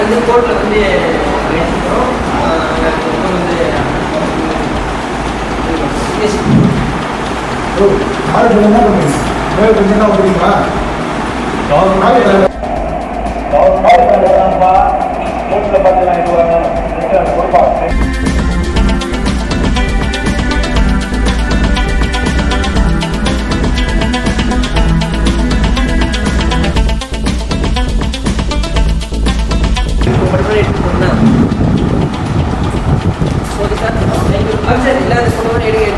வந்து கோர்ட்டில் வந்து பேசிக்கிறோம். வந்து என்ன பண்ணுறீங்க அப்படிங்களா கோர்ட்டில் பார்த்தீங்கன்னா கொடுப்பாங்க. சார் இல்லாத பொண்ணு எடுக்க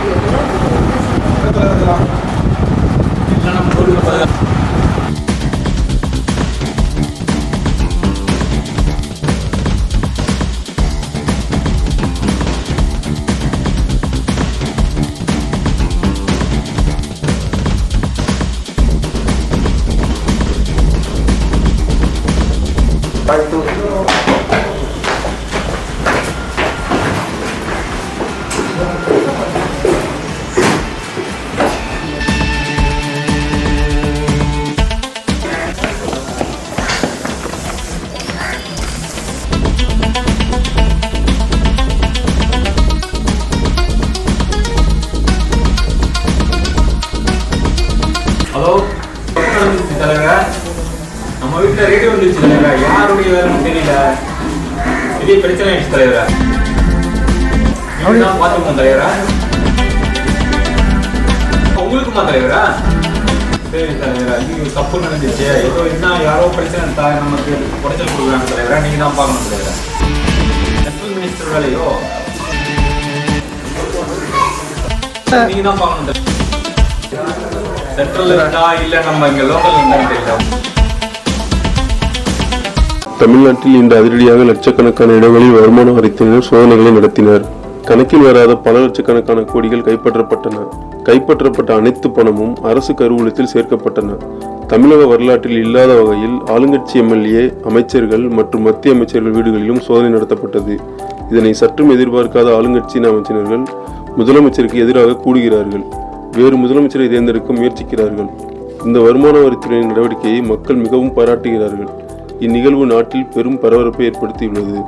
ஹலோ, தலைவரா, நம்ம வீட்டில் ரேடியோ வந்துருச்சு தலைவரா. யாருடைய வேலைன்னு தெரியல, பெரிய பிரச்சனை ஆயிடுச்சு தலைவரா. தான் பார்த்துக்கோங்க தலைவரா. உங்களுக்குமா தலைவரா? சரி தலைவரா, இது தப்பு நடந்துச்சு. ஏதோ என்ன யாரோ பிரச்சனை நமக்கு குறைச்சல் கொடுக்குறாங்க தலைவரா. நீங்க தான் பார்க்கணும் தலைவரா. சென்ட்ரல் மினிஸ்டர் வேலையோ நீங்க தான் பார்க்கணும் தலைவரா. சென்ட்ரல் இருக்கா இல்ல நம்ம இங்க லோக்கல் இருந்தாலும் தெரியல. தமிழ்நாட்டில் இன்று அதிரடியாக லட்சக்கணக்கான இடங்களில் வருமான வரித்துறையினர் சோதனைகளை நடத்தினர். கணக்கில் வராத பல லட்சக்கணக்கான கோடிகள் கைப்பற்றப்பட்டன. கைப்பற்றப்பட்ட அனைத்து பணமும் அரசு கருவூலத்தில் சேர்க்கப்பட்டன. தமிழக வரலாற்றில் இல்லாத வகையில் ஆளுங்கட்சி எம்எல்ஏ, அமைச்சர்கள் மற்றும் மத்திய அமைச்சர்கள் வீடுகளிலும் சோதனை நடத்தப்பட்டது. இதனை சற்றும் எதிர்பார்க்காத ஆளுங்கட்சியின் அமைச்சர்கள் முதலமைச்சருக்கு எதிராக கூடுகிறார்கள். வேறு முதலமைச்சரை தேர்ந்தெடுக்க முயற்சிக்கிறார்கள். இந்த வருமான வரித்துறையின் நடவடிக்கையை மக்கள் மிகவும் பாராட்டுகிறார்கள். இந்நிகழ்வு நாட்டில் பெரும் பரபரப்பை ஏற்படுத்தியுள்ளது.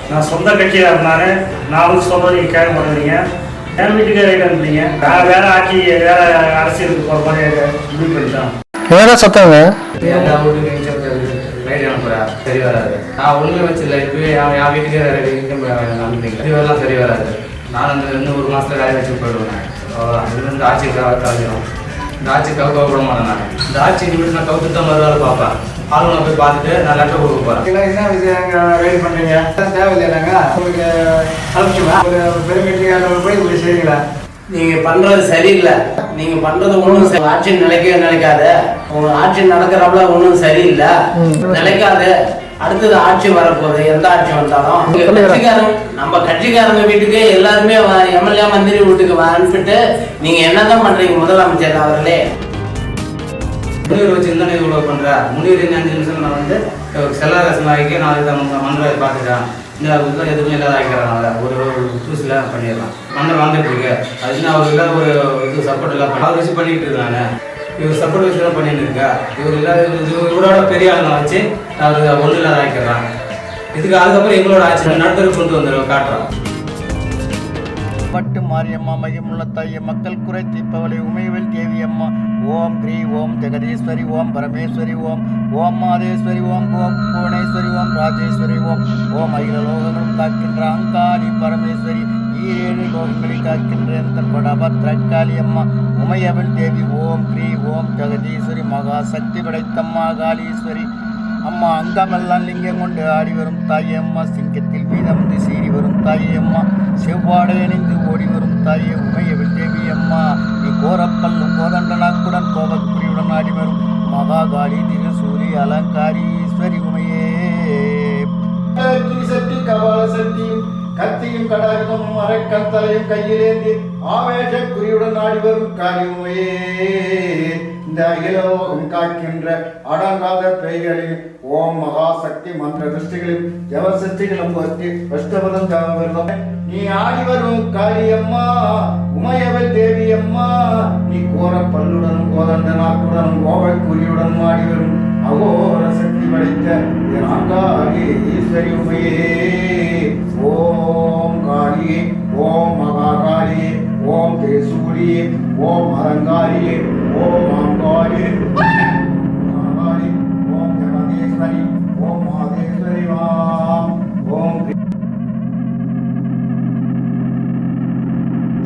நான் சொந்த கட்சியாக இருந்தாரு. நான் வந்து சொல்றது நீங்க கேட்க மாட்டேங்கிறீங்க. என் வீட்டுக்கு ரைட் அனுப்புறீங்க. நான் வேற ஆட்சி வேற அரசியலுக்கு போற மாதிரி முடிவு பண்ணிட்டேன். வேற சத்தங்க ரைட் அனுப்புறா சரி வராது. நான் ஒண்ணுமே வச்சில்ல. இப்பவே என் வீட்டுக்கு அனுப்புறீங்க. இதுவெல்லாம் சரி வராது. நான் அந்த இன்னும் ஒரு மாசத்துல வேலையை வச்சு போயிடுவேன். இது வந்து ஆட்சி கலைஞ்சிடும். இந்த ஆட்சி கவுக்க விட மாட்டேன். நான் இந்த ஆட்சி நிமிடம் நான் கவுத்து தான் மறுநாள் பார்ப்பேன். ஆளுநர் போய் பார்த்துட்டு நான் லெட்டர் கொடுக்க போகிறேன். என்ன விஷயம் ரைட் பண்ணுறீங்க? தேவையில்லைனாங்க உங்களுக்கு அனுப்பிச்சுமா ஒரு பெருங்கட்சிக்காரர்கள் போய் இப்படி செய்யுங்களா? நீங்க பண்றது சரியில்லை. நீங்க பண்றது ஒன்றும் ஆட்சி நிலைக்காது. உங்க ஆட்சி நடக்கிறப்பல ஒன்றும் சரியில்லை, நிலைக்காது. அடுத்தது ஆட்சி வரப்போகுது. எந்த ஆட்சி வந்தாலும் நம்ம கட்சிக்காரங்க வீட்டுக்கு எல்லாருமே எம்எல்ஏ மந்திரி வீட்டுக்கு அனுப்பிட்டு நீங்க என்னதான் பண்றீங்க முதலமைச்சர் அவர்களே? முனிவர் வச்சு இந்த இவ்வளோ பண்ணுறேன். முனிவர் 5 நிமிஷம் நான் வந்து செல்லாரசன் வாய்க்கு நான் மந்திரி பார்த்துட்டேன். இந்த இதெல்லாம் எதுவுமே இல்லாத ஆகிக்கிறாங்க. ஒரு தூசில பண்ணிடலாம். மண்ணை வந்துட்டு இருக்கு. அது இன்னும் அவர் இல்லாத ஒரு இது சப்போர்ட் எல்லாம் அவர் வச்சு பண்ணிக்கிட்டு இருக்காங்க. இவர் சப்போர்ட் வச்சு தான் பண்ணிட்டு இருக்கா. இவர் இல்லாத இவரோட பெரிய ஆளுங்க வச்சு அவர் ஒன்றும் இல்லாத ஆகிக்கிறான். இதுக்கு அதுக்கப்புறம் எங்களோட ஆட்சி நடத்துறது கொண்டு வந்துடும் காட்டுறோம். பட்டு மாரியம்மா மையமுள்ள தாய மக்கள் குறை தீர்ப்பவளை உமையவள் தேவியம்மா. ஓம் கிரீ ஓம் ஜெகதீஸ்வரி ஓம் பரமேஸ்வரி ஓம் ஓம் மாதேஸ்வரி ஓம் ஓம் புவனேஸ்வரி ஓம் ராஜேஸ்வரி ஓம் ஓம் அகில லோகங்களும் காக்கின்ற அங்காளி பரமேஸ்வரி ஈரேழு லோகங்களை காக்கின்ற எந்தன் படபத்ரக்காளி அம்மா உமையவள் தேவி. ஓம் கிரீ ஓம் ஜெகதீஸ்வரி மகா சக்தி படைத்தம்மா காளீஸ்வரி அம்மா. அங்கமெல்லாம் லிங்கம் கொண்டு ஆடி வரும் தாயே அம்மா. சிங்கத்தில் மீதமந்து சீறி வரும் தாயே அம்மா. செவ்வாடை அணிந்து ஓடி வரும் தாயே உமையவள் தேவி அம்மா. நீ கோரப்பல்லும் கோதண்டனாக்குடன் கோபக்குடியுடன் ஆடி வரும் மகாகாளி திருசூரி அலங்காரீஸ்வரி உமையே. சக்தி கபால சக்தியும் கத்தியும் கடாயுதமும் அரைக்கத்தலையும் கையிலேந்தி ஆவேச குறியுடன் ஆடி வரும் காளி உமையே. இந்த அகிலோகம் காக்கின்ற அடங்காத பெய்களில் ஓம் மகாசக்தி மந்திர திருஷ்டிகளில் ஜவ சக்திகளும் பற்றி அஷ்டபதம் தவறும் நீ ஆடி வரும் காளியம்மா உமையவள் தேவி அம்மா. நீ கோர பல்லுடனும் கோதண்ட நாக்குடனும் கோவைக்குரியுடன் ஆடி வரும் அகோர சக்தி படைத்த அங்காளி ஈஸ்வரி உமையே. ஓம் காளியே ஓம் மகாகாளியே ஓம் திரிசூலியே ஓம் அலங்காரியே ஓம் அங்காரியே மகாகாளி ஓம் ஜெகதீஸ்வரி ஓம் மாதேஸ்வரி வாம் ஓம்.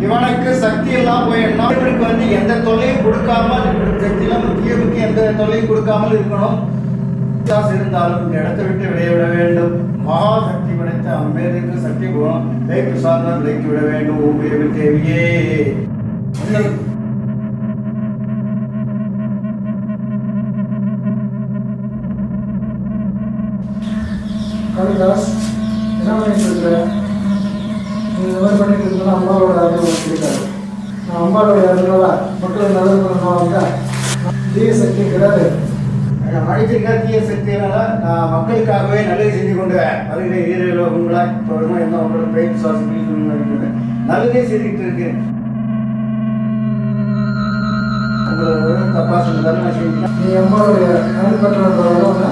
இவனுக்கு சக்தி எல்லாம் போயிடணும். இவனுக்கு வந்து எந்த தொல்லையும் கொடுக்காமல் சக்தியெல்லாம் முக்கிய எந்த தொல்லையும் கொடுக்காமல் இருக்கணும். இருந்தாலும் இந்த இடத்தை விட்டு விளையாட வேண்டும். மகாசக்தி படைத்த அம்பேருக்கு சக்தி குணம் லைக்கு சார்ந்த விலைக்கு விட வேண்டும். உமையவள் தேவியே. காளிதாஸ் என்ன பண்ணிட்டு இருக்கிற? நீ இந்த மாதிரி பண்ணிட்டு இருந்தாலும் அம்மாவோட அருள் கிடைக்காது. நான் அம்மாவோட அருளால மக்களுக்கு நல்லது பண்ணணும்னா தீய சக்தி கிடையாது. மனிதர்கள் தீய சக்தியினால நான் மக்களுக்காகவே நல்லது செஞ்சு கொண்டு அதுல ஈரோகங்களாய் தொடர்ந்து என்ன உங்களோட பெயின் சுவாசி நல்லதே செய்துக்கிட்டு இருக்கு. உங்களை தப்பா சொன்னதாலும் நான் செஞ்சேன். நீ அம்மாவுடைய அருள் பெற்றவங்க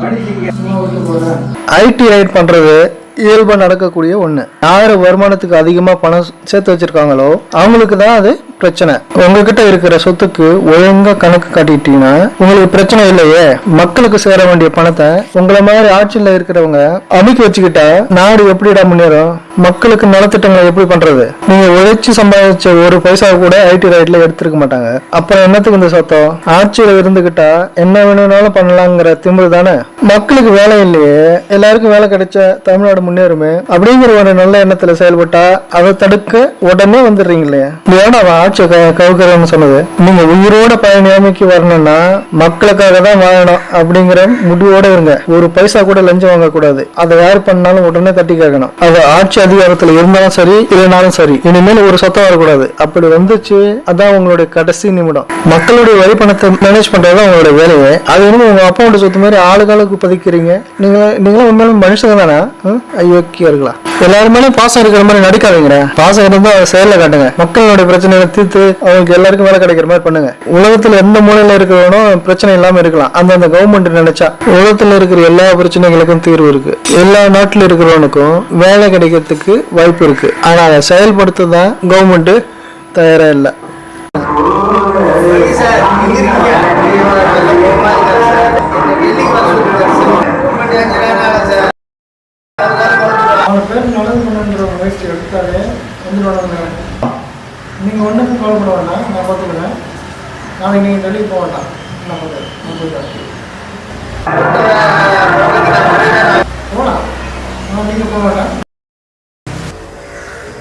மனுஷங்க சும்மா விட்டு போகிறேன். ஐடி ரைட் பண்ணுறது இயல்பாக நடக்கக்கூடிய ஒன்று. யார் வருமானத்துக்கு அதிகமாக பணம் சேர்த்து வச்சிருக்காங்களோ அவங்களுக்கு தான் அது பிரச்சனை. உங்ககிட்ட இருக்கிற சொத்துக்கு ஒழுங்கா கணக்கு காட்டிட்டீங்கன்னா உங்களுக்கு பிரச்சனை இல்லையே. மக்களுக்கு சேர வேண்டிய பணத்தை உங்களை மாதிரி ஆட்சியில் இருக்கிறவங்க அமைக்க வச்சுக்கிட்டா நாடு எப்படிடா முன்னேறும்? மக்களுக்கு நலத்திட்டங்களை எப்படி பண்றது? நீங்க உழைச்சி சம்பாதிச்ச ஒரு பைசா கூட ஐடி ரைட்ல எடுத்துருக்க மாட்டாங்க. அப்புறம் என்னத்துக்கு இந்த சத்தம்? ஆட்சியில இருந்துகிட்டா என்ன வேணும்னாலும் பண்ணலாங்கிற திமிரு தானே. மக்களுக்கு வேலை இல்லையே, எல்லாருக்கும் வேலை கிடைச்சா தமிழ்நாடு முன்னேறுமே அப்படிங்கிற ஒரு நல்ல எண்ணத்துல செயல்பட்டா அதை தடுக்க உடனே வந்துடுறீங்களே. ஏன்னா அவன் ஆட்சியை கவுக்கிறன்னு சொன்னது. நீங்க உயிரோட பயணியாமைக்கு வரணும்னா மக்களுக்காக தான் வாழணும் அப்படிங்கிற முடிவோட இருங்க. ஒரு பைசா கூட லஞ்சம் வாங்க கூடாது. அதை யார் பண்ணாலும் உடனே தட்டி கேட்கணும். அது ஆட்சி அதிகாரத்துல இருந்தாலும் சரி இல்லைனாலும் சரி. இனிமேல் ஒரு சத்தம் வரக்கூடாது. அப்படி வந்துச்சு அதான் உங்களுடைய கடைசி நிமிடம். மக்களுடைய வரி பணத்தை மேனேஜ் பண்றதுதான் உங்களுடைய வேலையே. அது வந்து உங்க அப்பாவோட சொத்து மாதிரி ஆளுகளுக்கு பதிக்கிறீங்க. நீங்களும் உண்மையிலும் மனுஷங்க தானே? ஐயோக்கியா இருக்கலாம். எல்லாருமே பாசம் இருக்கிற மாதிரி நடிக்காதீங்க. பாசம் இருந்தா அதை செயல காட்டுங்க. மக்களுடைய பிரச்சனைகளை தீர்த்து அவங்களுக்கு எல்லாருக்கும் வேலை கிடைக்கிற மாதிரி பண்ணுங்க. உலகத்துல எந்த மூலையில இருக்கிறவனும் பிரச்சனை இல்லாம இருக்கலாம். அந்த கவர்மெண்ட் நினைச்சா உலகத்துல இருக்கிற எல்லா பிரச்சனைகளுக்கும் தீர்வு இருக்கு. எல்லா நாட்டுல இருக்கிறவனுக்கும் வேலை கிடைக்கிறதுக்கு வாய்ப்பு இருக்கு. ஆனா அதை செயல்படுத்ததான் கவர்மெண்ட் தயாரா இல்லை. அவன் பேர் நல்லது பண்ணுன்ற முயற்சி எடுத்தாலே வந்துடுவாங்க. நீங்கள் ஒன்றுக்கும் கவலைப்பட வேண்டாம், நான் பார்த்துக்கிறேன். நாளைக்கு நீங்கள் டெல்லிக்கு போக வேண்டாம். நான் போகிறேன், நான் போயிட்டேன். போகலாம், ஆனால் நீங்கள் போக வேண்டாம்.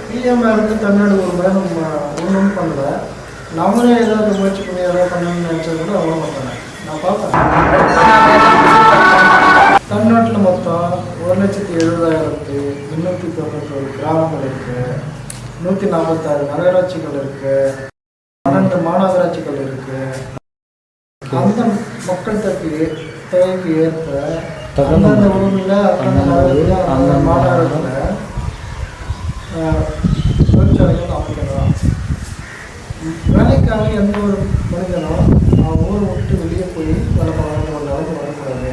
பிஎம் இருந்து தமிழ்நாடு ஒரு மேலும் ஒன்றும் பண்ணல. நம்மளே ஏதாவது முயற்சி பண்ணி ஏதாவது பண்ணணும்னு நினச்சது கூட அவ்வளோ மாட்டாங்க. நான் பார்ப்பேன். தமிழ்நாட்டில் மொத்தம் 1,70,70,391 கிராமங்கள் இருக்குது. 146 நகராட்சிகள் இருக்கு. 12 மாநகராட்சிகள் இருக்கு. அந்த மக்கள் தொகைக்கு ஏற்ப அந்தந்த ஊரில் அந்த மாநகரத்தில் தொழிற்சாலைகள் அமைக்கலாம். வேலைக்காக எந்த ஒரு மனிதனும் அவன் ஊரை விட்டு வெளியே போய் வேலை பார்க்கணும் ஒரு அளவுக்கு வரக்கூடாது.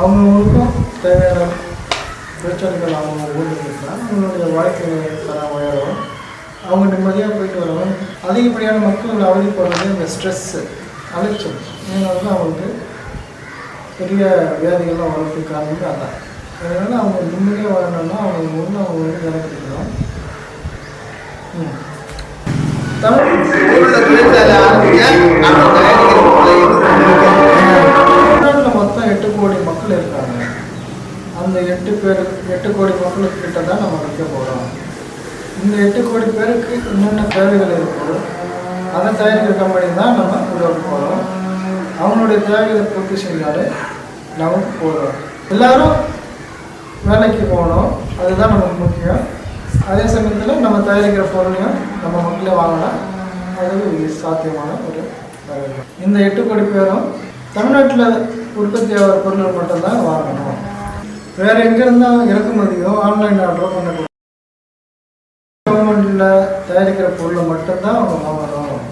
அவங்களுக்கும் தேவையான தொழிற்சாலைகள் அவங்க ஊரில் இருக்கலாம். அவங்களுடைய வாழ்க்கை தரம் உயரும், அவங்க நிம்மதியாக போயிட்டு வரணும். அதிகப்படியான மக்கள் அவதிப்படுறது இந்த ஸ்ட்ரெஸ்ஸு, அலைச்சல், இதனால அவங்களுக்கு பெரிய வியாதிகள்லாம் வளர்றதுக்கு காரணமே அதான். அதனால் அவங்க நிம்மதியாக வரணும்னா அவங்க ஊரில் அவங்க வந்து வேலை கிடைக்கணும். தமிழ்நாட்டில் மொத்தம் 8 கோடி மக்கள் இருக்காங்க. அந்த 8 கோடி மக்களுக்கு கிட்ட தான் நம்ம வைக்க போகிறோம். இந்த 8 கோடி பேருக்கு என்னென்ன தேவைகள் இருக்கோ அதை தயாரிக்கிற கம்பெனி தான் நம்ம உருவாக்க போகிறோம். அவங்களுடைய தேவைகளை பூர்த்தி செஞ்சாலே நமக்கு போதும். எல்லோரும் வேலைக்கு போகணும், அதுதான் நமக்கு முக்கியம். அதே சமயத்தில் நம்ம தயாரிக்கிற பொருளையும் நம்ம மக்களே வாங்கினா அது சாத்தியமான ஒரு வேலை. இந்த 8 கோடி பேரும் தமிழ்நாட்டில் உற்பத்தி ஆகிற பொருளை மட்டும்தான் வாங்கணும். வேறு எங்கேருந்தால் இறக்குமதியோ ஆன்லைன் ஆர்டரோ பண்ணக்கூடாது. கவர்மெண்ட்டில் தயாரிக்கிற பொருளை மட்டும்தான் அவங்க வாங்கணும்.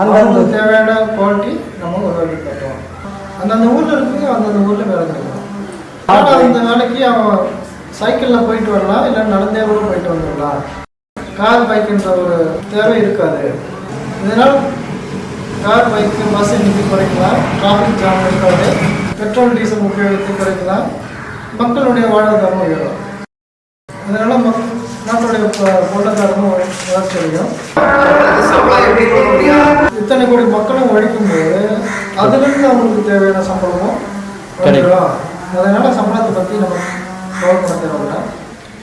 அந்தந்த தேவையான குவாலிட்டி நம்ம உருவாக்கி தருவோம். அந்தந்த ஊரில் இருக்குது, அந்தந்த ஊரில் வேலை கிடைக்கும். ஆனால் அந்த வேலைக்கு அவன் சைக்கிளில் போயிட்டு வரலாம், இல்லை நடந்தே கூட போயிட்டு வந்துடலாம். கார் பைக்குன்ற ஒரு தேவை இருக்காது. இதனால் கார் பைக்கு பஸ் எண்ணிக்கை குறைக்கலாம், டிராஃபிக் ஜாம் இருக்காது, பெட்ரோல் டீசல் உபயோகத்தை குறைக்கலாம், மக்களுடைய வாழ்வாதாரமும் உயரும். அதனால் நாட்டுடைய பொருளாதாரமும் வளர்ச்சி அடையும். இத்தனை கோடி மக்களும் ஒழிக்கும்போது அதுலேருந்து அவங்களுக்கு தேவையான சம்பளமும் கிடைக்கும். அதனால் சம்பளத்தை பற்றி நம்ம கவலைப்பட தேவையில்லை.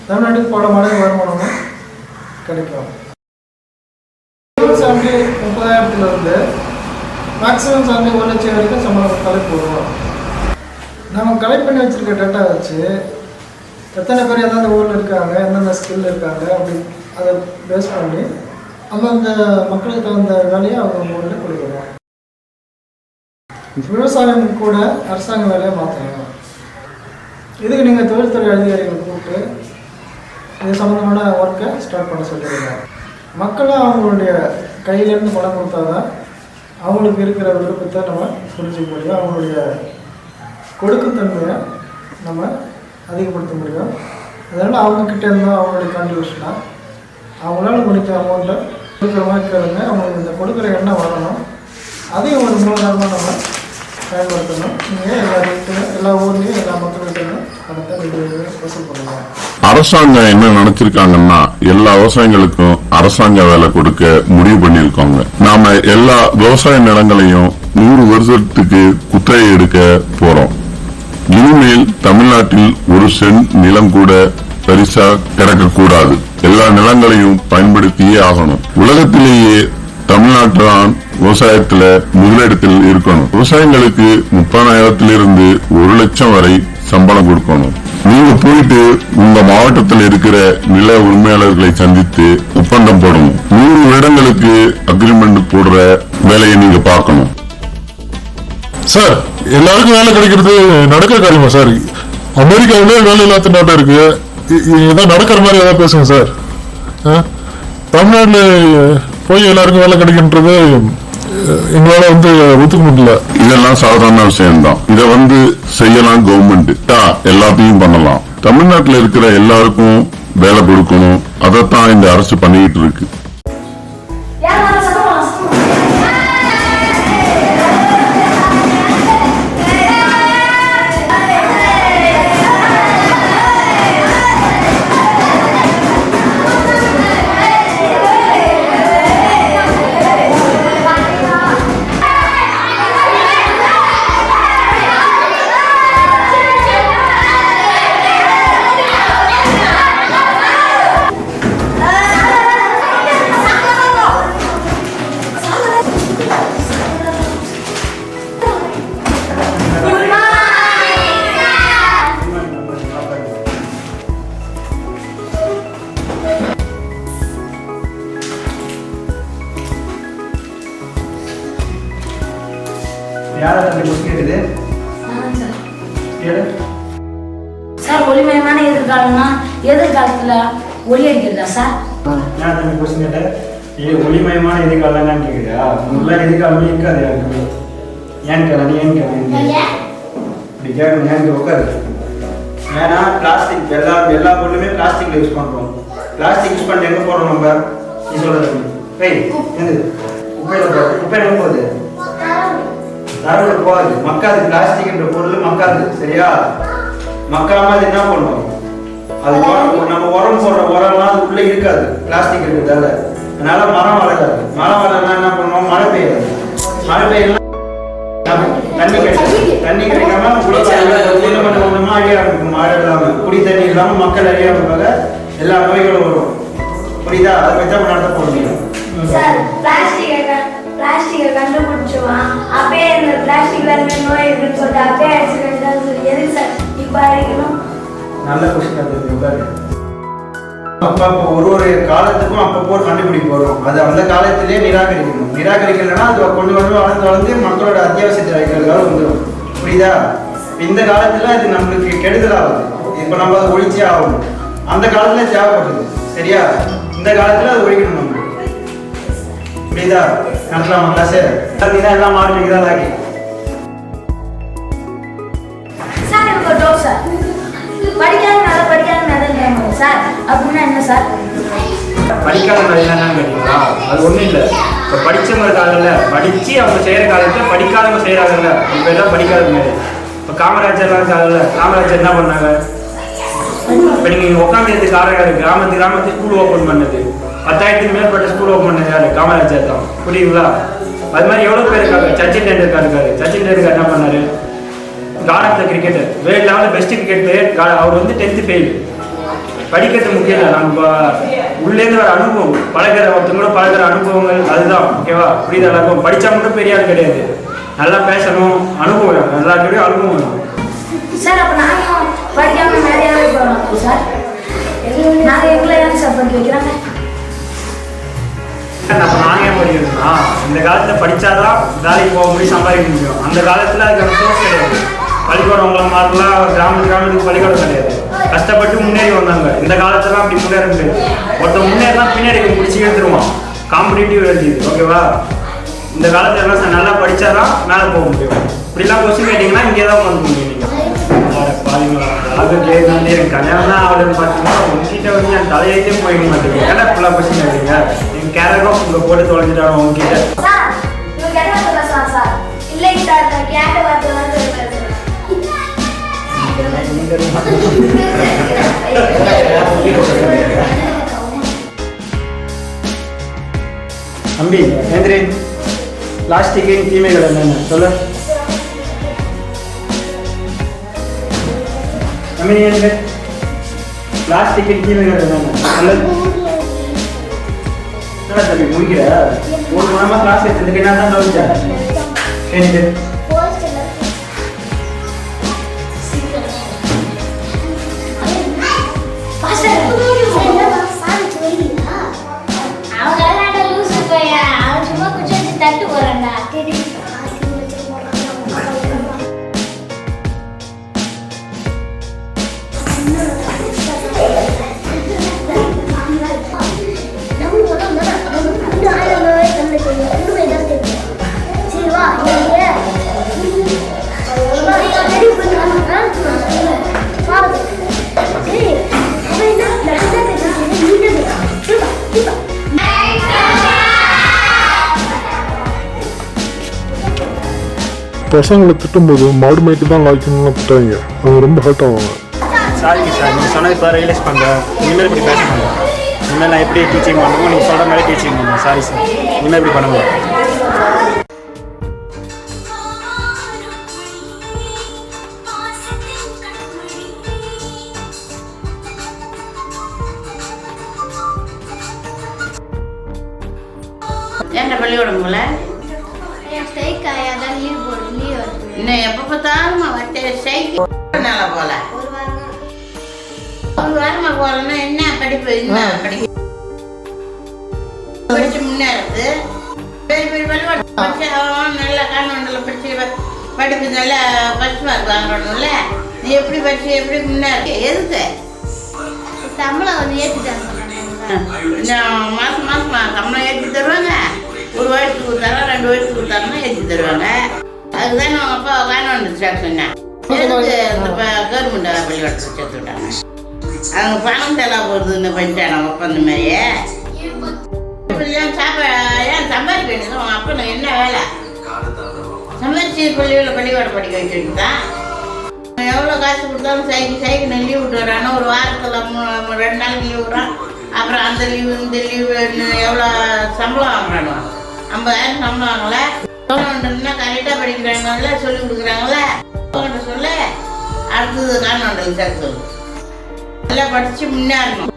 தமிழ்நாட்டுக்கு பல மடங்கு வருமானமும் கிடைக்கும். சாலரி 30,000 மேக்ஸிமம் சாலரி 1 லட்சம் வரைக்கும் சம்பளம் கலெக்ட் போடுவோம். நம்ம கலெக்ட் பண்ணி வச்சுருக்க டேட்டா வச்சு எத்தனை பேர் எந்தெந்த ஊரில் இருக்காங்க, எந்தெந்த ஸ்கில் இருக்காங்க, அப்படி அதை பேஸ் பண்ணி அந்தந்த மக்களுக்கு தகுந்த வேலையை அவங்க ஊரில் கொடுக்குறோம். விவசாயம் கூட அரசாங்க வேலையை மாற்றணும். இதுக்கு நீங்கள் தொழில்துறை அதிகாரிகளை கூப்பிட்டு இது சம்மந்தமான ஒர்க்கை ஸ்டார்ட் பண்ண சொல்லிடுங்க. மக்களும் அவங்களுடைய கையிலேருந்து பணம் கொடுத்தாதான் அவங்களுக்கு இருக்கிற விருப்பத்தை நம்ம புரிஞ்சிக்க முடியும். அவங்களுடைய கொடுக்கும் தன்மையை நம்ம அதிகப்படுத்த முடியும். அதனால் அவங்கக்கிட்ட இருந்தால் அவங்களுடைய கான்ட்ரிபியூஷனாக அவங்களால முடிஞ்ச அமௌண்ட்டில் கொடுக்குற மாதிரி கேளுங்க. அவங்களுக்கு இந்த கொடுக்குற எண்ணம் வரணும். அதையும் ஒரு மூலதனமாக நம்ம பயன்படுத்தணும். நீங்கள் எல்லா ஊர்லேயும் எல்லா மக்கள்கிட்டையும் பணத்தை வசூல் பண்ணுங்கள். அரசாங்கம் என்ன நினைச்சிருக்காங்கன்னா எல்லா விவசாயிகளுக்கும் அரசாங்க வேலை கொடுக்க முடிவு பண்ணியிருக்காங்க. நாம எல்லா விவசாய நிலங்களையும் 100 வருஷத்துக்கு குத்தகை எடுக்க போறோம். இனிமேல் தமிழ்நாட்டில் 1 சென்ட் நிலம் கூட பரிசா கிடக்கக்கூடாது. எல்லா நிலங்களையும் பயன்படுத்தியே ஆகணும். உலகத்திலேயே தமிழ்நாட்டில்தான் விவசாயத்துல முதலிடத்தில் இருக்கணும். விவசாயிகளுக்கு 30,000 1 லட்சம் வரை சம்பளம் கொடுக்கணும். நீங்க போயிட்டு உங்க மாவட்டத்தில் இருக்கிற நில உரிமையாளர்களை சந்தித்து ஒப்பந்தம் போடணும். 100 வருடங்களுக்கு அக்ரிமெண்ட் போடுற வேலையை நீங்க பார்க்கணும். சார், எல்லாருக்கும் வேலை கிடைக்கிறது நடக்கிற காரியமா சார்? அமெரிக்காவிலே வேலை இல்லாத நாட்டம் இருக்கு. ஏதாவது நடக்கிற மாதிரி ஏதாவது பேசுங்க சார். தமிழ்நாட்டில் போய் எல்லாருக்கும் வேலை கிடைக்கின்றது எங்களால ஒத்துக்க முடியல. இதெல்லாம் சாதாரண விஷயம்தான். இதை செய்யலாம் கவர்மெண்ட், எல்லாத்தையும் பண்ணலாம். தமிழ்நாட்டில் இருக்கிற எல்லாருக்கும் வேலை கொடுக்கணும். அதைத்தான் இந்த அரசு பண்ணிக்கிட்டு இருக்கு. யாரை தம்பி கேட்குது? கேளு. சார் ஒளிமயமான எதிர்காலம்னா எதிர்காலத்துல ஒளி அடிக்கிறதா சார்? நான் தம்பி கொஸ்டின் கேட்டேன். இது ஒளிமயமான எதிர்காலம் என்னன்னு கேட்குறியா? உள்ள எதிர்காலமே இருக்காது எனக்கு. ஏன்னு கேள நீ ஏன்னு கேள இப்படி கேட்கணும். ஏன்னு உட்காரு. ஏன்னா பிளாஸ்டிக் எல்லா பொருளுமே பிளாஸ்டிக்ல யூஸ் பண்றோம். பிளாஸ்டிக் யூஸ் பண்ணிட்டு எங்க போறோம் நம்ம? நீ சொல்றது ஏய் எது குப்பையில எங்க போகுது? தரவுல போகாது. மக்காது. பிளாஸ்டிக்ன்ற பொருள் மக்காது. சரியா? மக்காம அது என்ன பண்ணும்? அது நம்ம உரம் போடுற உரம்லாம் அது உள்ள இருக்காது. பிளாஸ்டிக் இருக்கிறதால அதனால மரம் வளராது. மரம் வளரனா என்ன பண்ணுவோம்? மழை பெய்யாது. மழை பெய்யலாம் தண்ணி கிடைக்காம கொஞ்சமா அழிய ஆரம்பிக்கும். மழை இல்லாம குடி தண்ணி இல்லாம மக்கள் அழிய ஆரம்பிப்பாங்க. எல்லா நோய்களும் வரும். புரியுதா? அதை வச்சா நடத்த போக முடியும். பிளாஸ்டிக்கை கண்டுபிடிச்சுவான் அப்பயே இந்த பிளாஸ்டிக்ல இருந்து நோய் இருக்குன்னு சொல்லிட்டு அப்பயே ஆக்சிடென்ட் சொல்லி எதுக்கு சார் இப்போ அடிக்கணும்? நல்ல கொஸ்டின் அது. அப்பப்போ ஒரு காலத்துக்கும் அப்பப்போ ஒரு கண்டுபிடிப்பு வரும். அது அந்த காலத்திலேயே நிராகரிக்கணும். நிராகரிக்கலைன்னா அது கொஞ்சம் வளர்ந்து மக்களோட அத்தியாவசிய தேவைகளுக்காக வந்துடும். புரியுதா? இந்த காலத்துல அது நம்மளுக்கு கெடுதலாகுது. இப்போ நம்ம அதை ஒழிச்சே ஆகணும். அந்த காலத்துல தேவைப்படுது. சரியா? இந்த காலத்துல அது ஒழிக்கணும் நம்ம. புரியுதா? நடத்தலாமா கிளாஸ்? எல்லாம் மாறிக்கு தான் ஆகி சார் எனக்கு ஒரு டவுட் சார். படிக்காத சார் அப்படின்னா என்ன சார்? படிக்காத என்னன்னு கேட்டீங்களா? அது ஒன்றும் இல்லை. இப்போ படித்தவங்க இருக்காங்கல்ல, படித்து அவங்க செய்கிற காலத்தில் படிக்காதவங்க செய்கிறாங்கல்ல, இப்போ எல்லாம் படிக்காத மாதிரி. இப்போ காமராஜர்லாம் இருக்காங்கல்ல, காமராஜர் என்ன பண்ணாங்க? இப்போ நீங்கள் உட்காந்து காரைக்காடு கிராமத்து ஸ்கூல் ஓப்பன் பண்ணது 10,000க்கு மேற்பட்ட ஸ்கூல் ஓப்பன் பண்ணது யாரு? காமராஜர் தான். புரியுங்களா? அது மாதிரி எவ்வளோ பேர் இருக்காங்க. சச்சின் டெண்டுல்கர் இருக்காரு. சச்சின் டெண்டுல்கர் என்ன பண்ணாரு? God of the cricketer, world லெவலில் பெஸ்ட் கிரிக்கெட் பிளேயர். அவர் வந்து 10th ஃபெயில். படிக்கிறது முக்கியம் இல்லை. நம்ம உள்ளேருந்து வர அனுபவம், ஒருத்தங்களோட பழகிற அனுபவங்கள், அதுதான். ஓகேவா? புரியுதா? எல்லாருக்கும் படித்தா மட்டும் பெரிய ஆள் கிடையாது. நல்லா பேசணும், அனுபவம் எல்லாருக்கிட்டையும் அனுபவம் வேணும். சார் அப்போ நாங்கள் படிக்காமல் நிறையாவே போகலாம் சார். நாங்கள் எங்களை ஏன் சார் படிக்க வைக்கிறாங்க? அப்போ நாங்கள் ஏன் படிக்கணும்னா, இந்த காலத்தில் படித்தாதான் வேலைக்கு போக முடியும், சம்பாதிக்க முடியும். அந்த காலத்தில் அதுக்கான சோர்ஸ் கிடையாது. பள்ளிக்கூடவங்கள மாதிரிலாம் கிராமத்துக்கு பள்ளிக்கூடம் கிடையாது. கஷ்டப்பட்டு முன்னேறி வந்தாங்க. இந்த காலத்துலாம் அப்படி முன்னேற முடியாது. ஒருத்தர் முன்னேறினா பின்னாடி முடிச்சு எடுத்துருவான். காம்படிட்டிவ் எழுதி. ஓகேவா? இந்த காலத்துல எல்லாம் நல்லா படித்தாதான் மேலே போக முடியும். இப்படிலாம் கொஸ்டின் கேட்டிங்கன்னா இங்கே தான் வந்து முடியும். நீங்கள் பாருங்களா? அழகு கேட்கணும். என் கல்யாணம் தான் அவளுக்கு பார்த்தீங்கன்னா உங்ககிட்ட வந்து என் தலையைத்தே போயிட மாட்டேங்குது. ஏன்னா ஃபுல்லாக கொஸ்டின் கேட்டீங்க. எங்கள் கேரக்டரும் உங்களை போட்டு தொலைஞ்சிட்டாங்க உங்ககிட்ட. தம்பி ஏந்திரன், பிளாஸ்டிக்கின் தீமைகள் என்னென்ன சொல்ல? தம்பி ஏந்திரன், பிளாஸ்டிக்கின் தீமைகள் என்னென்ன சொல்ல? என்ன தம்பி முடிக்கிற? ஒரு மனமா கிளாஸ் எடுத்துருக்கு. என்ன தான் தவிச்சேன் ஏந்திரு. பசங்களை திட்டும்போது மாடு மேய்ட்டு தான் லாய்க்கணும்னு திட்டாங்க. அவங்க ரொம்ப ஹர்ட் ஆவாங்க. சாரிங்க சார், நீங்கள் சொன்னது இப்போ ரியலைஸ் பண்ணுறேன். இனிமேல் இப்படி பேச மாட்டேன். இனிமேல் நான் எப்படி டீச்சிங் பண்ணுவோம் நீங்கள் சொல்கிற மாதிரி டீச்சிங் பண்ணுவேன். சாரி சார், இனிமேல் இப்படி பண்ண முடியும். என்ன பள்ளிக்கூடங்கள இன்னும் எப்ப பார்த்தாலும் நாள போல ஒரு வாரமா போலன்னா என்ன படிப்பு என்ன படிப்பு படிச்சு முன்னேறது பெரிய பெரிய பள்ளிக்கூடம் நல்ல கான்வென்ட்ல படிச்சு படிப்பு நல்லா ஃபர்ஸ்ட் மார்க் வாங்கணும்ல. நீ எப்படி படிச்சு எப்படி முன்னாடி எதுக்கு சம்பளம் வந்து ஏற்றிட்டாங்க. மாதம் மாதம் சம்பளம் ஏற்றி தருவாங்க. ஒரு வயசுக்கு கொடுத்தாரா 2 வயசுக்கு கொடுத்தாருன்னா ஏற்றி தருவாங்க. அதுதான் அவங்க அப்பா வேணும் சொன்னேன். எதுக்கு இந்த கவர்மெண்ட் பள்ளிக்கூடத்தை சேர்த்து விட்டாங்க. அவங்க பணம் செலவு போகுதுன்னு பண்ணிட்டாங்க அவங்க அப்பா இந்த மாதிரியே. ஏன் சம்பாதிக்க வேண்டியது அவங்க அப்பா என்ன வேலை சம்பாதிச்சு பள்ளிக்கூடம் படிக்க வச்சுருந்தான். எவ்வளோ காசு கொடுத்தாலும் சைக்கிள் லீவ் விட்டு வரானோ ஒரு வாரத்தில் 2 நாள் லீவ் விடுறான். அப்புறம் அந்த லீவு இந்த லீவு எவ்வளோ சம்பளம் வாங்குறானோ 50,000 சம்பளம் வாங்கல. கவர்மெண்ட்னா கரெக்டாக படிக்கிறாங்கல்ல சொல்லி கொடுக்குறாங்களே சொல்ல அடுத்தது கான்வென்ட்டில் சேர்த்து சொல்லு. நல்லா படித்து முன்னேறணும்.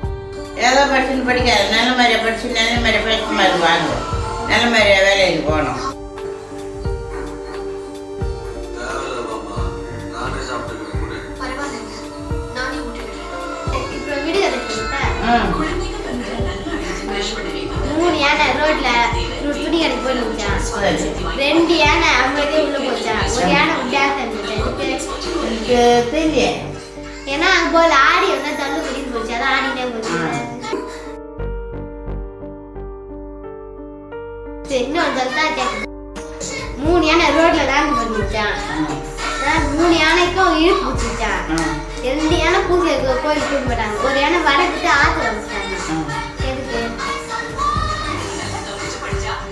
ஏதோ படிச்சுன்னு படிக்காது. நல்ல மாதிரியா படித்து நல்ல மாதிரியா படிச்சு மாதிரி வாங்க. நல்ல மாதிரியா வேலைக்கு போகணும். இப்போ விடுதலை 3 யானை ரோட்ல துணி கடைக்கு போய் நிற்கான். 2 யானை அவங்களுக்கே உள்ள போச்சான். ஒரு யானை வித்தியாசம் இருந்துச்சு. தெரியல ஏன்னா அங்க போல ஆடி வந்தா தள்ளு பிடிச்சு போச்சு. அதான் ஆடினே போச்சு. சரி இன்னொரு தள்ளு 3 யானை ரோட்ல தான் பண்ணிச்சான். 3 யானைக்கும் இழுப்பு பிடிச்சிச்சான். 2 யானை பூஜை கோயில் கூட்டு போட்டாங்க. ஒரு யானை வடக்கிட்டு ஆத்துல வச்சுட்டாங்க. எதுக்கு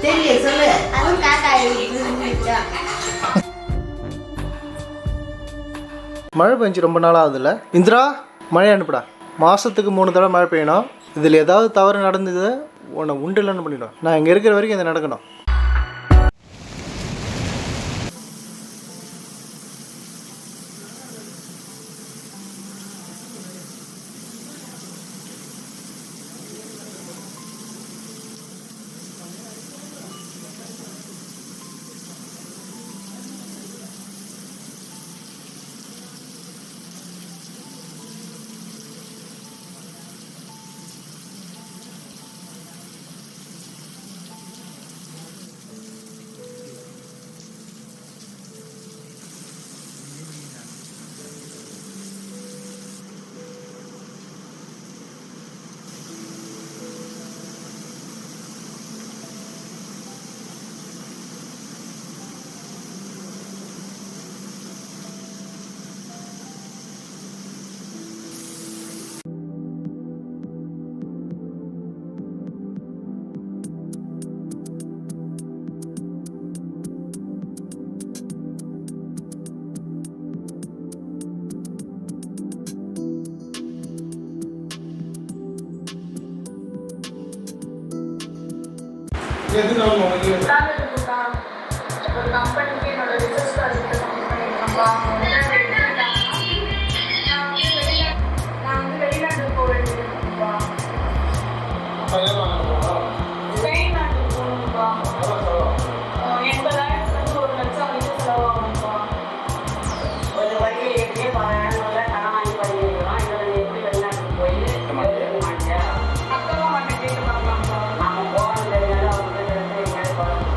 தெரியல சொல்லு. அதுவும் காக்கா இழுப்பு. மழை பெஞ்சு ரொம்ப நாள் ஆகுதுல்ல. இந்திரா மழை அனுப்புடா. மாதத்துக்கு 3 தடவை மழை பெய்யணும். இதில் ஏதாவது தவறு நடந்தது உன்னை உண்டு இல்லைன்னு பண்ணிவிடும். நான் இங்கே இருக்கிற வரைக்கும் இது நடக்கணும். ஒரு கம்பெனிக்கு என்னோட ரிசர்ச் ப்ராஜெக்ட் சப்மிட் பண்ணியிருக்கேன். நான் வந்து வெளிநாட்டுக்கு போக வேண்டியிருக்கேன்ப்பா. வெளிநாட்டுக்கு போகணும்ப்பா. 80,000 1 லட்சம் வரைக்கும் செலவாகும்ப்பா. ஒரு வழி எப்படியே 10,000 கடன் வாங்கி பண்ணிருக்கிறோம். இதில் எப்படி வெளிநாட்டுக்கு போய் மாட்டேன் அக்கா மாட்டேன் கேட்டு பார்க்கலாம்ப்பா. நாங்கள் போகிறது தெரியாது. அவங்க எங்கேயாவது போகிறோம்.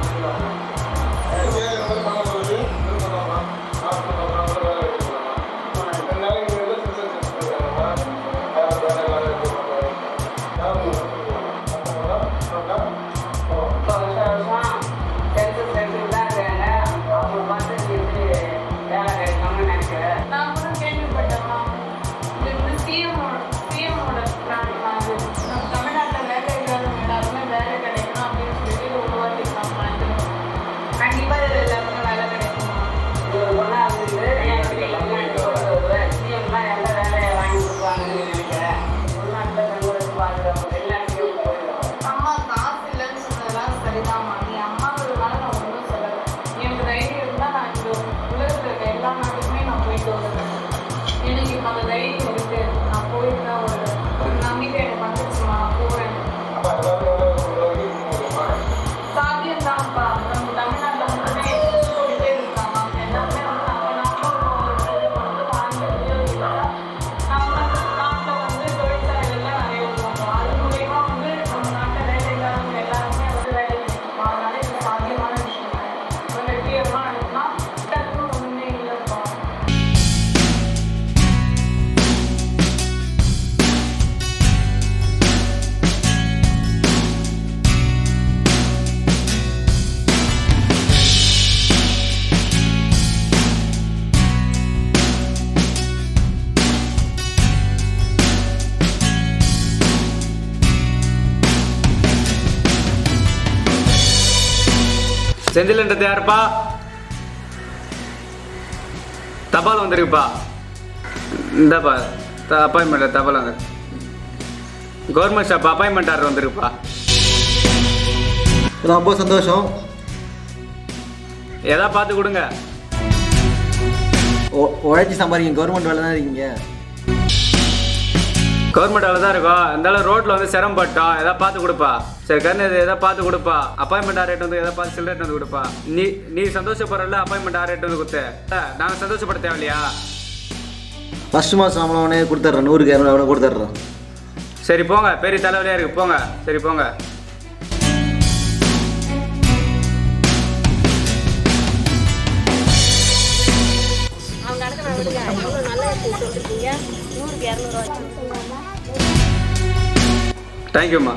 செந்தில்ன்றது யாருப்பா? தபால் வந்திருக்குப்பா. இந்தாப்பா அப்பாயின்மெண்ட் தபால் வந்து கவர்மெண்ட் ஸ்டாஃப் அப்பாயின்மெண்ட் ஆர்டர் வந்திருக்குப்பா. ரொம்ப சந்தோஷம். எதா பார்த்து கொடுங்க. உழைச்சி சம்பாதிங்க, கவர்மெண்ட் வேலை தான் இருக்கீங்க. கவர்மெண்ட் வேலை தான் இருக்கும். இருந்தாலும் ரோட்டில் வந்து சிரமப்பட்டோம். எதாவது பார்த்து கொடுப்பா. சரி கண்ணு எதாவது பார்த்து கொடுப்பா. அப்பாயின்மெண்ட் ஆர்டர் வந்து எதாவது பார்த்து சில்லரேட் வந்து கொடுப்பா. நீ சந்தோஷப்படுறல அப்பாயின்மெண்ட் ஆர்டர் வந்து கொடுத்து நாங்கள் சந்தோஷப்பட தேவையில்லையா? ஃபர்ஸ்ட் மாதம் சம்பளம் கொடுத்துட்றேன், 100க்கு 200 கொடுத்துட்றேன். சரி போங்க, பெரிய தலைவலியாக இருக்குது போங்க. சரி போங்க. தேங்க்யூம்மா.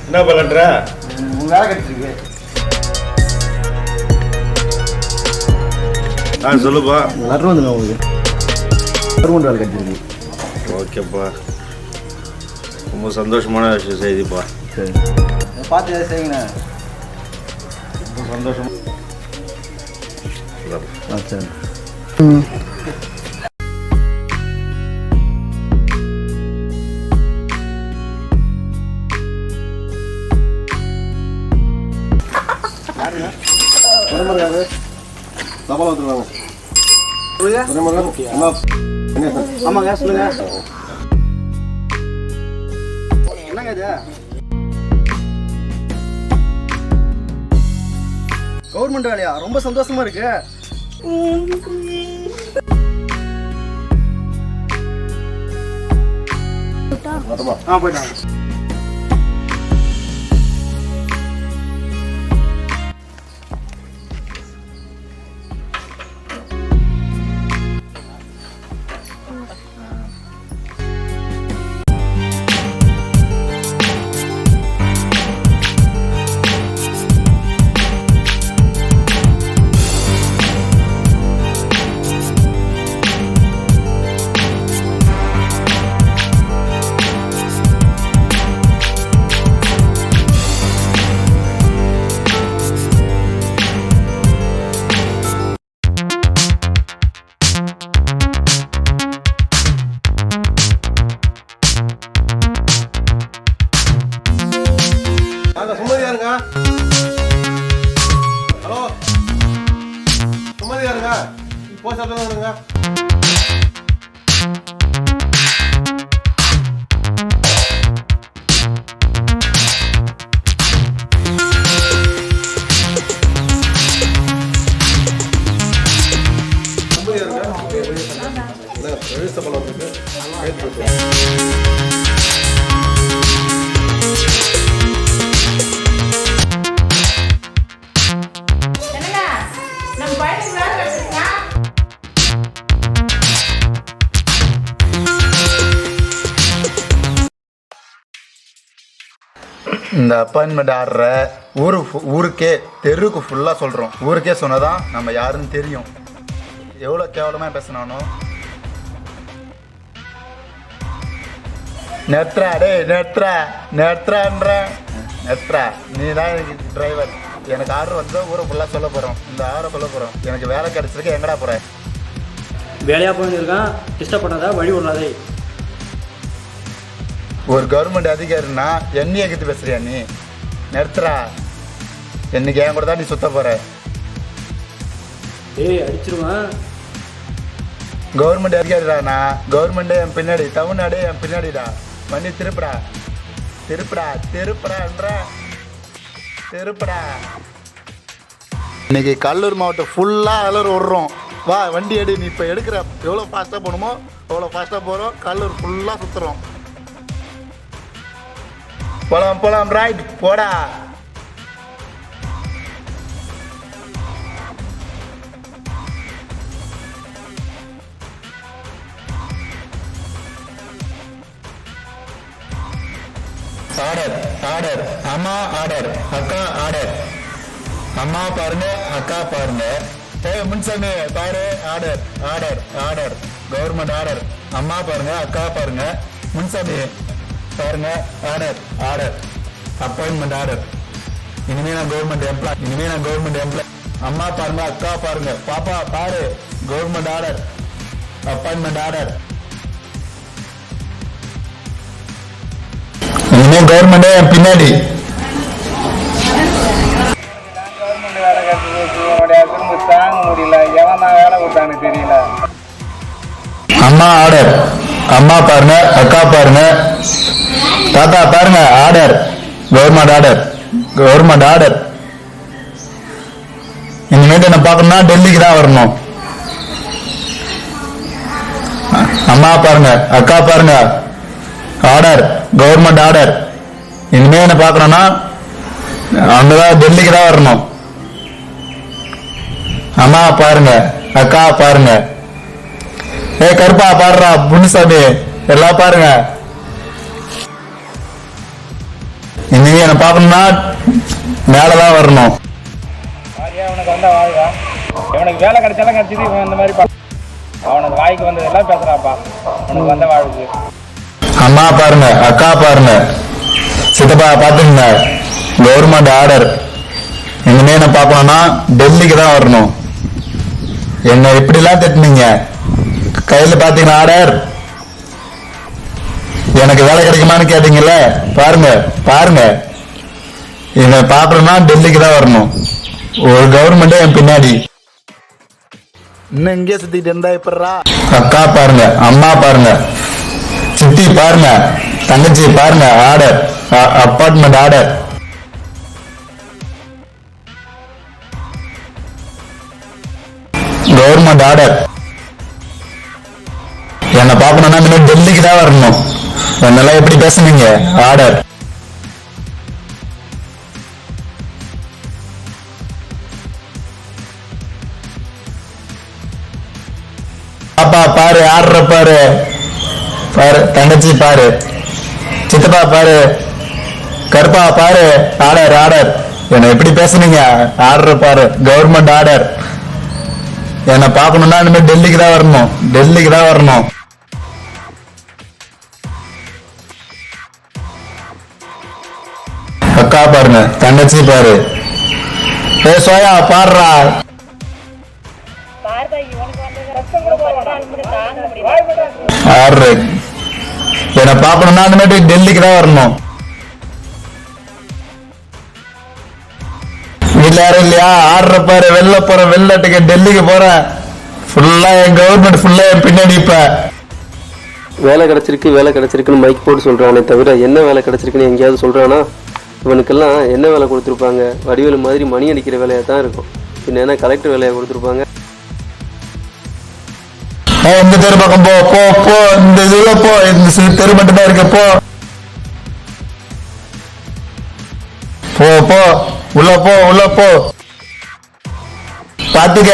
என்ன பண்ற? உங்க வேலை கிடைச்சிருக்கு. சொல்லுப்பா. லெட்டர் வந்துங்க உங்களுக்கு. கவர்மெண்ட் வேலை கிடைச்சிருக்கு. ஓகேப்பா, ரொம்ப சந்தோஷமான செய்திப்பா. சரி பார்த்து எதாவது செய்யுங்கண்ணா. ரொம்ப சந்தோஷம். சரி. ஆமாங்க சொல்லுங்க. என்னங்க இது? கவர்மெண்ட் வேலையா? ரொம்ப சந்தோஷமா இருக்கு. போயிட்டாங்க. ஹலோ, சுமதியா இருங்க. போய் சாப்பிடுங்க. இந்த அப்பாயின்மெண்ட் ஆர்டரை ஊருக்கே தெருவுக்கு ஃபுல்லாக சொல்கிறோம். ஊருக்கே சொன்னதான் நம்ம யாருன்னு தெரியும். எவ்வளோ கேவலமாக பேசினானோ. நெட்ரா டே நெட்ரான்ற நெட்ரா, நீ தான் எனக்கு டிரைவர். எனக்கு ஆர்டர் வந்து ஊரை ஃபுல்லாக சொல்ல போகிறோம். இந்த ஆர்டரை சொல்ல போகிறோம். எனக்கு வேலை கிடச்சிருக்கு. எங்கடா போகிறேன்? வேலையாக போயிருக்கான். டிஸ்டர்ப் பண்ணாதா, வழி விடாதே. ஒரு கவர்மெண்ட் அதிகாரின்னா என்னையே எகித்து பேசுறியா நீ? நிறுத்துறா. என்னைக்கு என் கூட தான் நீ சுத்த போற. ஏய் அடிச்சிருவேன். கவர்மெண்ட் அதிகாரிடாண்ணா. கவர்மெண்டே என் பின்னாடி, தமிழ்நாடே என் பின்னாடிடா. வண்டி திருப்புடா திருப்புடான்ற. செருப்படா. இன்னைக்கு கடலூர் மாவட்டம் ஃபுல்லாக அலர் விடுறோம். வா வண்டி எடு. நீ இப்போ எடுக்கிற எவ்வளோ ஃபாஸ்ட்டாக போகணுமோ அவ்வளோ ஃபாஸ்ட்டாக போகிறோம். கடலூர் ஃபுல்லாக சுற்றுறோம். போலாம் போலாம் ரைட் போடா. ஆர்டர் ஆர்டர் அம்மா ஆர்டர் அக்கா ஆர்டர். அம்மா பாருங்க அக்கா பாருங்க. முன்சாமி பாரு order order order government order. அம்மா பாருங்க அக்கா பாருங்க. முன்சாமி பாருங்க ஆர்டர் ஆர்டர் அப்பாயின்மெண்ட் ஆர்டர். இனிமே நான் கவர்மெண்ட் எம்ப்ளாய். அம்மா பாருங்க அக்கா பாருங்க. பாப்பா பாரு கவர்மெண்ட் ஆர்டர் அப்பாயின்மெண்ட் ஆர்டர். இனிமே கவர்மெண்டே பின்னாடி. தாங்க முடியல. எவன் தான் வேலை கொடுத்தான்னு தெரியல. அம்மா ஆர்டர். அம்மா பாருங்க அக்கா பாருங்க. தாத்தா பாருங்க order government order government order. இனிமேட்டு என்ன பார்க்கணும்னா டெல்லிக்கு தான் வரணும். அம்மா பாருங்க அக்கா பாருங்க ஆர்டர் கவர்மெண்ட் ஆர்டர். இனிமே என்ன பார்க்கணும்னா அங்கதான் டெல்லிக்கு தான் வரணும். அம்மா பாருங்க அக்கா பாருங்க. கருப்பா பாடுறா புண்ணிசாமி எல்லாம் பாருங்க. இனிமே என்ன பார்க்கணும்னா மேலதான் வரணும். அவனுக்கு வந்தா வாழ்வா. இவனுக்கு வேலை கிடைச்சாலும் கிடைச்சது. இவன் இந்த மாதிரி அவனுக்கு வாய்க்கு வந்தது எல்லாம் பேசுறாப்பா. அவனுக்கு வந்த வாழ்வு. அம்மா பாருங்க அக்கா பாருங்க. சித்தப்பா பாத்துங்க கவர்மெண்ட் ஆர்டர். இனிமே என்ன பார்க்கணும்னா டெல்லிக்கு தான் வரணும். என்ன எப்படிலாம் திட்டுனீங்க. கையில பாத்தீங்கன்னா ஆர்டர். எனக்கு வேலை கிடைக்குமான்னு கேட்டீங்கல்ல. பாருங்க பாருங்க. என்ன பாக்கணும்னா டெல்லிக்கு தான் வரணும். ஒரு கவர்மெண்டே என் பின்னாடி. இன்னும் இங்கே சுத்திட்டு இருந்தா எப்படா. அக்கா பாருங்க அம்மா பாருங்க சித்தி பாருங்க தங்கச்சி பாருங்க order apartment order. Government order. என்ன பார்க்கணும்னா இனிமேல் டெல்லிக்கு தான் வரணும். என்னெல்லாம் எப்படி பேசுனீங்க ஆர்டர். பாப்பா பாரு ஆர்டர் பாரு பாரு. தங்கச்சி பாரு சித்தப்பா பாரு கருப்பா பாரு ஆர்டர் ஆர்டர். என்ன எப்படி பேசுனீங்க ஆர்டர் பாரு கவர்மெண்ட் ஆர்டர். என்ன பார்க்கணும்னா இனிமேல் டெல்லிக்கு தான் வரணும். டெல்லிக்கு தான் வரணும். அக்கா பாருங்க தங்கச்சி பாரு. சோயா பாடுறா. ஆர்டர். என்ன பார்க்கணும்னா இனிமேல் டெல்லிக்கு தான் வரணும். வீட்டுல யாரும் இல்லையா ஆர்டர் பாரு. வெளில போறேன் வெளிநாட்டுக்கு டெல்லிக்கு போறேன். ஃபுல்லா என் கவர்மெண்ட் ஃபுல்லா என் பின்னாடி. இப்ப வேலை கிடைச்சிருக்குன்னு மைக் போட்டு சொல்றானே தவிர என்ன வேலை கிடைச்சிருக்குன்னு எங்கேயாவது சொல்றானா? இவனுக்கெல்லாம் என்ன வேலை கொடுத்துருப்பாங்க? வடிவேலு மாதிரி மணி அடிக்கிற வேலையா தான் இருக்கும். பின்ன என்ன கலெக்டர் வேலையா கொடுத்துருப்பாங்க? இந்த தெரு பக்கம் போ போ போ. இந்த இதுல போ. இந்த தெரு மட்டும் தான் இருக்க போ போ போ. உள்ள போ உள்ள போ. பாத்துக்க.